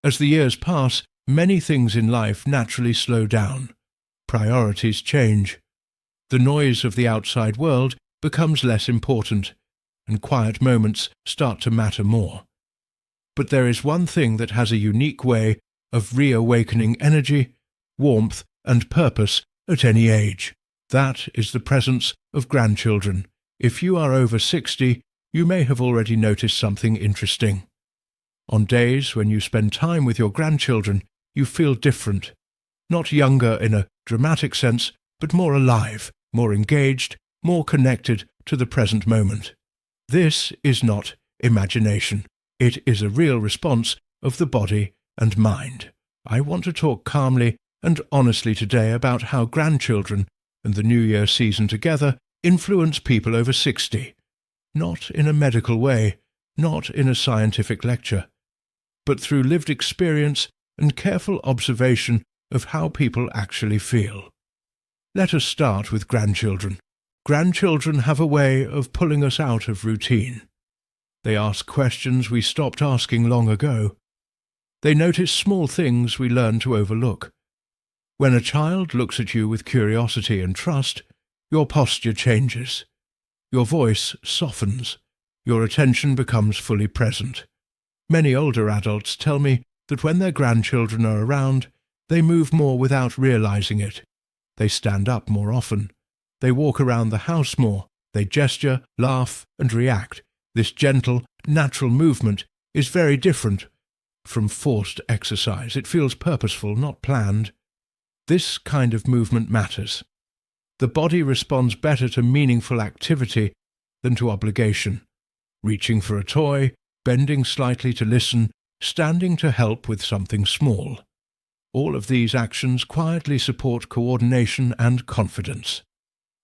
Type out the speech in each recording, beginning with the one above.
As the years pass, many things in life naturally slow down. Priorities change. The noise of the outside world becomes less important, and quiet moments start to matter more. But there is one thing that has a unique way of reawakening energy, warmth, and purpose at any age. That is the presence of grandchildren. If you are over 60, you may have already noticed something interesting. On days when you spend time with your grandchildren, you feel different. Not younger in a dramatic sense, but more alive, more engaged, more connected to the present moment. This is not imagination. It is a real response of the body and mind. I want to talk calmly and honestly today about how grandchildren and the New Year season together influence people over 60. Not in a medical way, not in a scientific lecture, but through lived experience and careful observation of how people actually feel. Let us start with grandchildren. Grandchildren have a way of pulling us out of routine. They ask questions we stopped asking long ago. They notice small things we learn to overlook. When a child looks at you with curiosity and trust, your posture changes. Your voice softens. Your attention becomes fully present. Many older adults tell me that when their grandchildren are around, they move more without realizing it. They stand up more often. They walk around the house more. They gesture, laugh, and react. This gentle, natural movement is very different from forced exercise. It feels purposeful, not planned. This kind of movement matters. The body responds better to meaningful activity than to obligation. Reaching for a toy, bending slightly to listen, standing to help with something small. All of these actions quietly support coordination and confidence.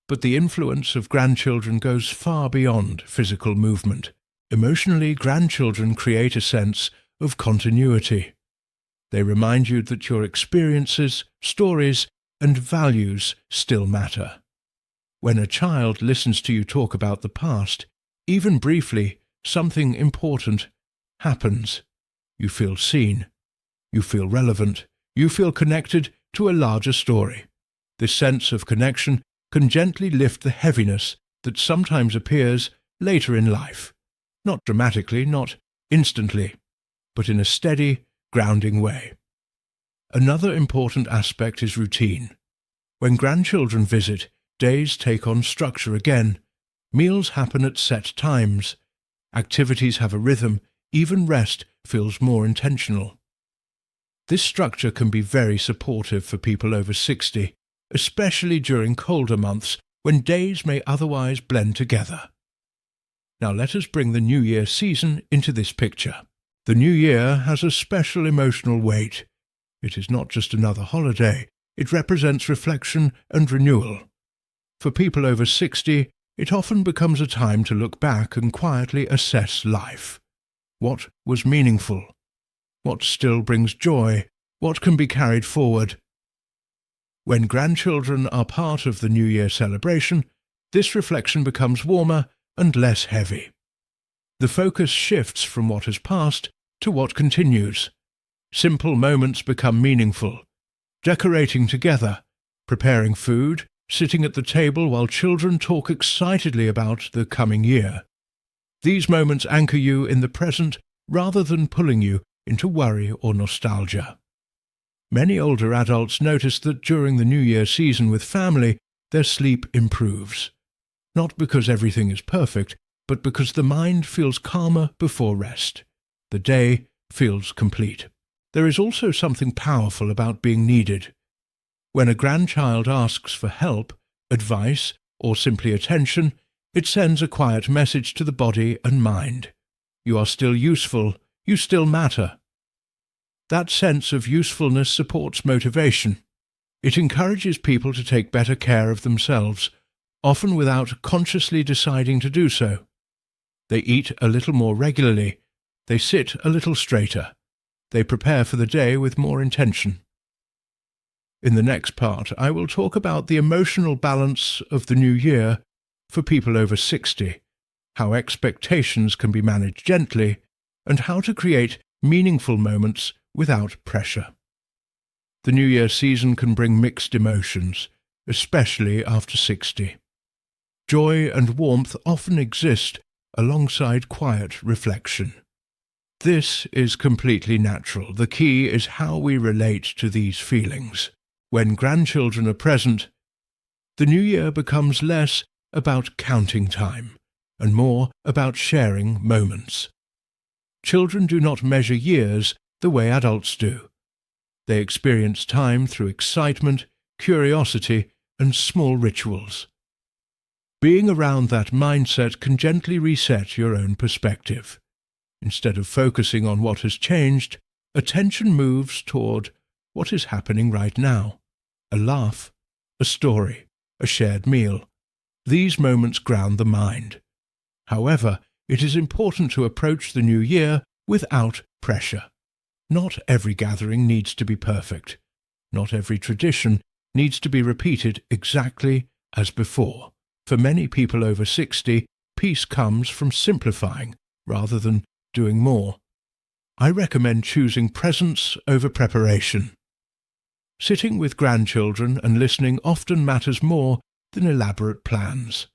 But the influence of grandchildren goes far beyond physical movement. Emotionally, grandchildren create a sense of continuity. They remind you that your experiences, stories, and values still matter. When a child listens to you talk about the past, even briefly, something important happens. You feel seen. You feel relevant. You feel connected to a larger story. This sense of connection can gently lift the heaviness that sometimes appears later in life. Not dramatically, not instantly, but in a steady, grounding way. Another important aspect is routine. When grandchildren visit, days take on structure again. Meals happen at set times. Activities have a rhythm. Even rest feels more intentional. This structure can be very supportive for people over 60, especially during colder months when days may otherwise blend together. Now let us bring the New Year season into this picture. The New Year has a special emotional weight. It is not just another holiday. It represents reflection and renewal. For people over 60, it often becomes a time to look back and quietly assess life. What was meaningful? What still brings joy? What can be carried forward? When grandchildren are part of the New Year celebration, this reflection becomes warmer and less heavy. The focus shifts from what has passed to what continues. Simple moments become meaningful. Decorating together, preparing food, sitting at the table while children talk excitedly about the coming year. These moments anchor you in the present rather than pulling you into worry or nostalgia. Many older adults notice that during the New Year season with family, their sleep improves. Not because everything is perfect, but because the mind feels calmer before rest. The day feels complete. There is also something powerful about being needed. When a grandchild asks for help, advice, or simply attention, it sends a quiet message to the body and mind. You are still useful. You still matter. That sense of usefulness supports motivation. It encourages people to take better care of themselves, often without consciously deciding to do so. They eat a little more regularly. They sit a little straighter. They prepare for the day with more intention. In the next part, I will talk about the emotional balance of the new year for people over 60, how expectations can be managed gently, and how to create meaningful moments without pressure. The New Year season can bring mixed emotions, especially after 60. Joy and warmth often exist alongside quiet reflection. This is completely natural. The key is how we relate to these feelings. When grandchildren are present, the New Year becomes less about counting time and more about sharing moments. Children do not measure years the way adults do. They experience time through excitement, curiosity, and small rituals. Being around that mindset can gently reset your own perspective. Instead of focusing on what has changed, attention moves toward what is happening right now. A laugh, a story, a shared meal. These moments ground the mind. However, it is important to approach the new year without pressure. Not every gathering needs to be perfect. Not every tradition needs to be repeated exactly as before. For many people over 60, peace comes from simplifying rather than doing more. I recommend choosing presence over preparation. Sitting with grandchildren and listening often matters more than elaborate plans.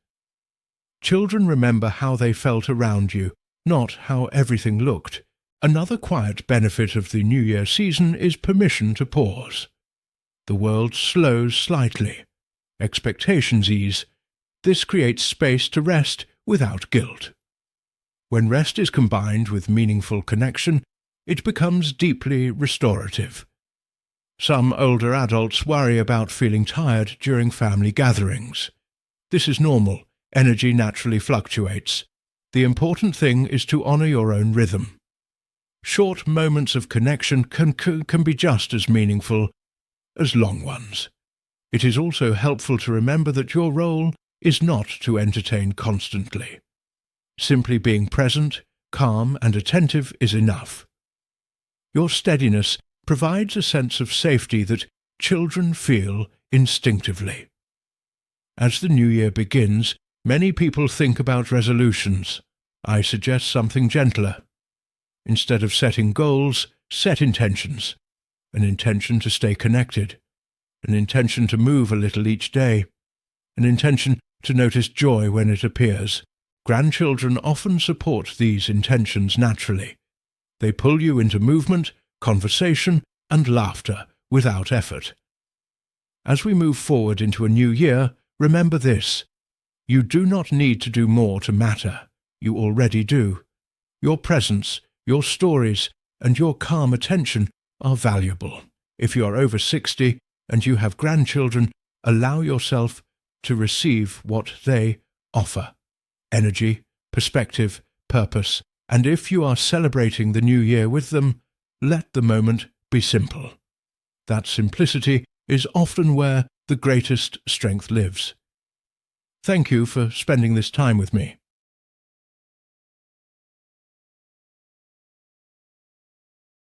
Children remember how they felt around you, not how everything looked. Another quiet benefit of the New Year season is permission to pause. The world slows slightly. Expectations ease. This creates space to rest without guilt. When rest is combined with meaningful connection, it becomes deeply restorative. Some older adults worry about feeling tired during family gatherings. This is normal. Energy naturally fluctuates. The important thing is to honor your own rhythm. Short moments of connection can be just as meaningful as long ones. It is also helpful to remember that your role is not to entertain constantly. Simply being present, calm, and attentive is enough. Your steadiness provides a sense of safety that children feel instinctively. As the new year begins, many people think about resolutions. I suggest something gentler. Instead of setting goals, set intentions. An intention to stay connected. An intention to move a little each day. An intention to notice joy when it appears. Grandchildren often support these intentions naturally. They pull you into movement, conversation, and laughter without effort. As we move forward into a new year, remember this. You do not need to do more to matter. You already do. Your presence, your stories, and your calm attention are valuable. If you are over 60 and you have grandchildren, allow yourself to receive what they offer. Energy, perspective, purpose, and if you are celebrating the new year with them, let the moment be simple. That simplicity is often where the greatest strength lives. Thank you for spending this time with me.